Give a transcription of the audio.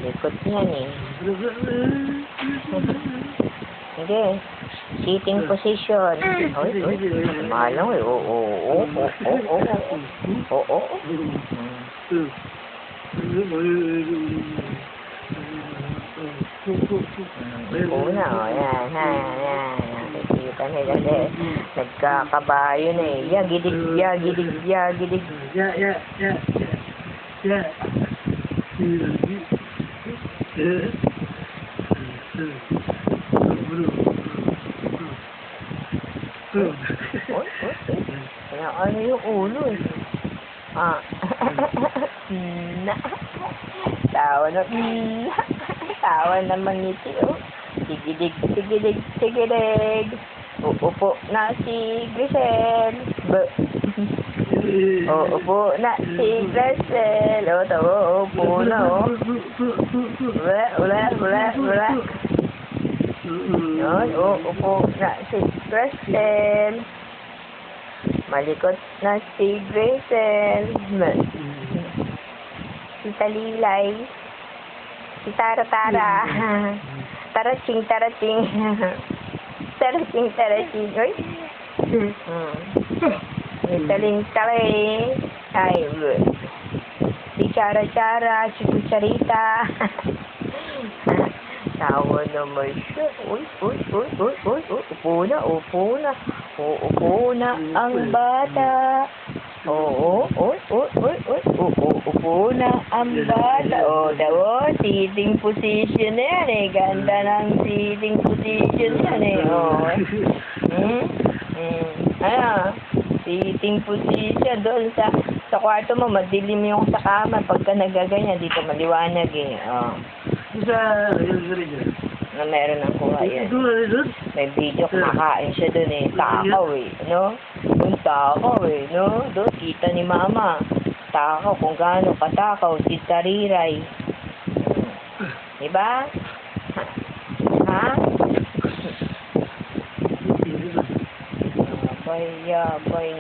Likod niyan eh. Sige. Sitting position. Malang eh. Oo. Una, o. Yan. Nakikita nila eh. Nagkakabayo na eh. Yagidig. Ano yung ulo eh. Tawa na mangiti oh. Sigidig. Uupo na si Grisel. Uupo na si Grisel. O, tawa, upo na oh. Wala. Yun, uupo na si Grisel. Malikot na si Grisel. Si Talilay. Si Tara. Taraching. Oy. Si Taling. Ay, si Chara. Si Kucharita. Tawa naman siya. Uy. Upo na. Uupo na ang bata. Oo. Upo na ang bata. O, daw, sitting position na yan eh. Ganda ng sitting position yan eh. O. Sitting position. Doon sa kwarto mo, madilim yung sa kama. Pagka nagaganyan, dito maliwanag eh. O. Na meron ng kuha yan. May video kumakain siya dun eh. Takaw eh. No? Yung takaw eh. No? Doon, kita ni mama. Takaw kung gaano katakaw si Tariray. Diba? Ha? Yabay.